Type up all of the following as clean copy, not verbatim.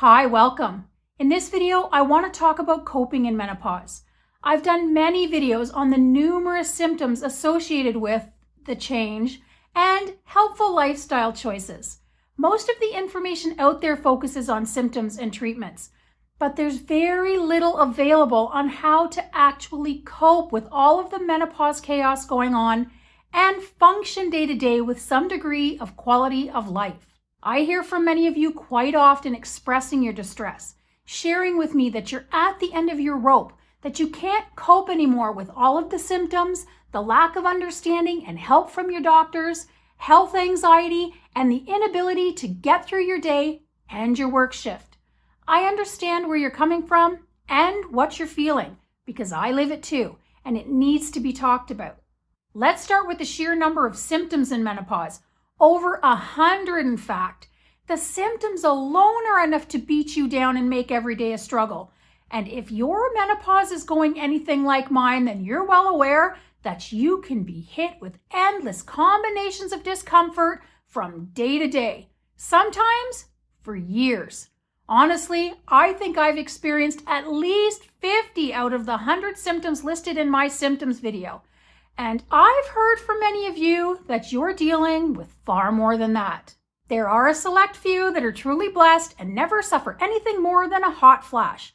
Hi, welcome. In this video, I want to talk about coping in menopause. I've done many videos on the numerous symptoms associated with the change and helpful lifestyle choices. Most of the information out there focuses on symptoms and treatments, but there's very little available on how to actually cope with all of the menopause chaos going on and function day to day with some degree of quality of life. I hear from many of you quite often expressing your distress, sharing with me that you're at the end of your rope, that you can't cope anymore with all of the symptoms, the lack of understanding and help from your doctors, health anxiety, and the inability to get through your day and your work shift. I understand where you're coming from and what you're feeling because I live it too, and it needs to be talked about. Let's start with the sheer number of symptoms in menopause. Over 100, in fact. The symptoms alone are enough to beat you down and make every day a struggle. And if your menopause is going anything like mine, then you're well aware that you can be hit with endless combinations of discomfort from day to day, sometimes for years. Honestly, I think I've experienced at least 50 out of the 100 symptoms listed in my symptoms video. And I've heard from many of you that you're dealing with far more than that. There are a select few that are truly blessed and never suffer anything more than a hot flash.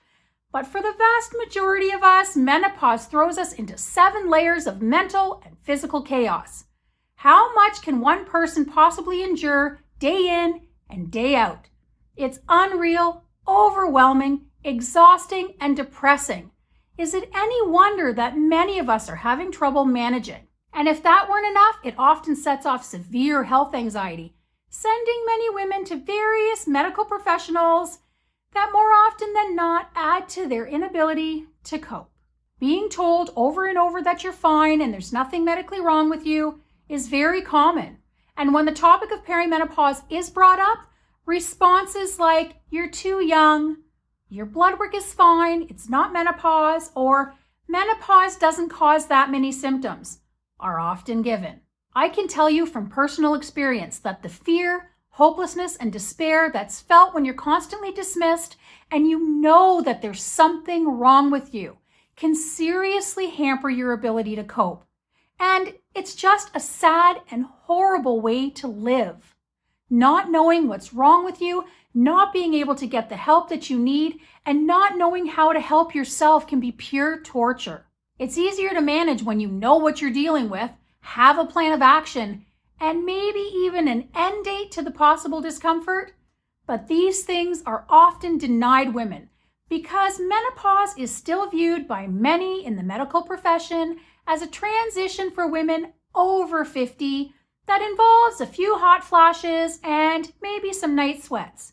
But for the vast majority of us, menopause throws us into 7 layers of mental and physical chaos. How much can one person possibly endure day in and day out? It's unreal, overwhelming, exhausting, and depressing. Is it any wonder that many of us are having trouble managing? And if that weren't enough, it often sets off severe health anxiety, sending many women to various medical professionals that more often than not add to their inability to cope. Being told over and over that you're fine and there's nothing medically wrong with you is very common. And when the topic of perimenopause is brought up, responses like, "You're too young," "Your blood work is fine, it's not menopause," or "Menopause doesn't cause that many symptoms," are often given. I can tell you from personal experience that the fear, hopelessness, and despair that's felt when you're constantly dismissed and you know that there's something wrong with you can seriously hamper your ability to cope. And it's just a sad and horrible way to live. Not knowing what's wrong with you, not being able to get the help that you need, and not knowing how to help yourself can be pure torture. It's easier to manage when you know what you're dealing with, have a plan of action, and maybe even an end date to the possible discomfort. But these things are often denied women because menopause is still viewed by many in the medical profession as a transition for women over 50 that involves a few hot flashes and maybe some night sweats.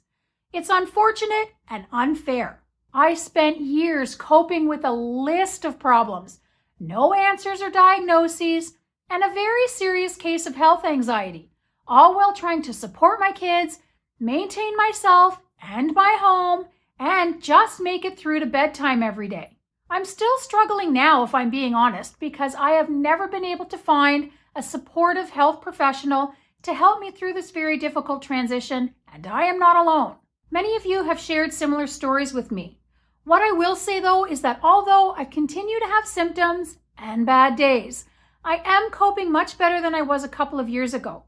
It's unfortunate and unfair. I spent years coping with a list of problems, no answers or diagnoses, and a very serious case of health anxiety, all while trying to support my kids, maintain myself and my home, and just make it through to bedtime every day. I'm still struggling now, if I'm being honest, because I have never been able to find a supportive health professional to help me through this very difficult transition, and I am not alone. Many of you have shared similar stories with me. What I will say though is that although I continue to have symptoms and bad days, I am coping much better than I was a couple of years ago.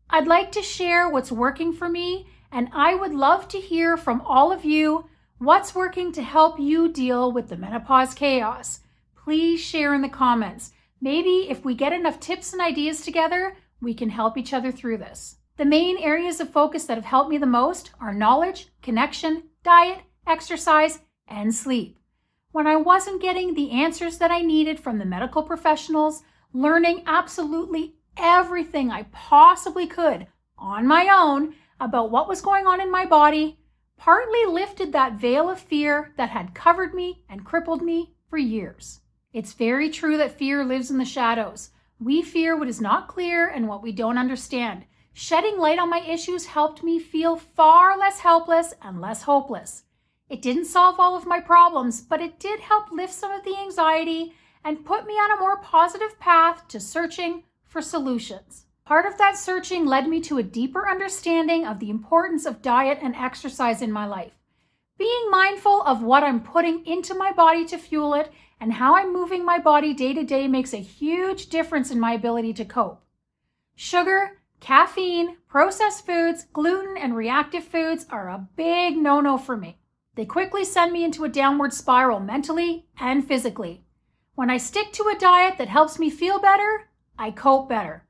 I'd like to share what's working for me, and I would love to hear from all of you what's working to help you deal with the menopause chaos. Please share in the comments. Maybe if we get enough tips and ideas together, we can help each other through this. The main areas of focus that have helped me the most are knowledge, connection, diet, exercise, and sleep. When I wasn't getting the answers that I needed from the medical professionals, learning absolutely everything I possibly could on my own about what was going on in my body partly lifted that veil of fear that had covered me and crippled me for years. It's very true that fear lives in the shadows. We fear what is not clear and what we don't understand. Shedding light on my issues helped me feel far less helpless and less hopeless. It didn't solve all of my problems, but it did help lift some of the anxiety and put me on a more positive path to searching for solutions. Part of that searching led me to a deeper understanding of the importance of diet and exercise in my life. Being mindful of what I'm putting into my body to fuel it and how I'm moving my body day to day makes a huge difference in my ability to cope. Sugar, caffeine, processed foods, gluten, and reactive foods are a big no-no for me. They quickly send me into a downward spiral mentally and physically. When I stick to a diet that helps me feel better, I cope better.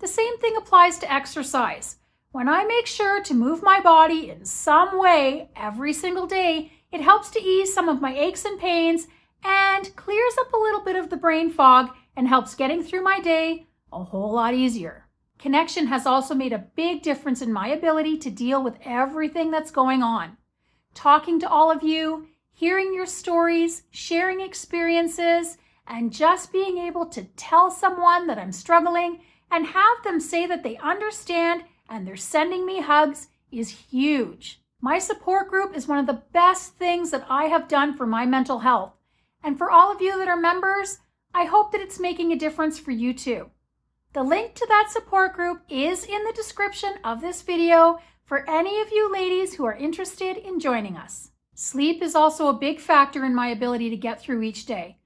The same thing applies to exercise. When I make sure to move my body in some way every single day, it helps to ease some of my aches and pains and clears up a little bit of the brain fog and helps getting through my day a whole lot easier. Connection has also made a big difference in my ability to deal with everything that's going on. Talking to all of you, hearing your stories, sharing experiences, and just being able to tell someone that I'm struggling and have them say that they understand and they're sending me hugs is huge. My support group is one of the best things that I have done for my mental health. And for all of you that are members, I hope that it's making a difference for you too. The link to that support group is in the description of this video for any of you ladies who are interested in joining us. Sleep is also a big factor in my ability to get through each day.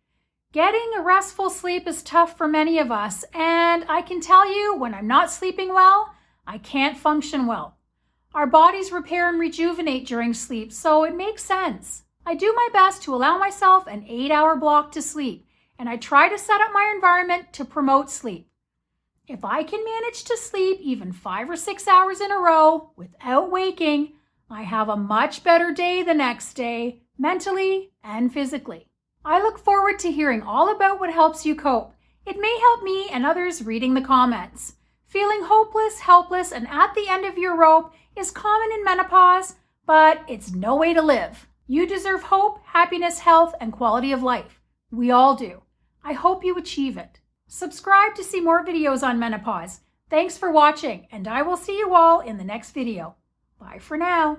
Getting a restful sleep is tough for many of us, and I can tell you when I'm not sleeping well, I can't function well. Our bodies repair and rejuvenate during sleep, so it makes sense. I do my best to allow myself an 8-hour block to sleep, and I try to set up my environment to promote sleep. If I can manage to sleep even 5 or 6 hours in a row without waking, I have a much better day the next day, mentally and physically. I look forward to hearing all about what helps you cope. It may help me and others reading the comments. Feeling hopeless, helpless, and at the end of your rope is common in menopause, but it's no way to live. You deserve hope, happiness, health, and quality of life. We all do. I hope you achieve it. Subscribe to see more videos on menopause. Thanks for watching, and I will see you all in the next video. Bye for now.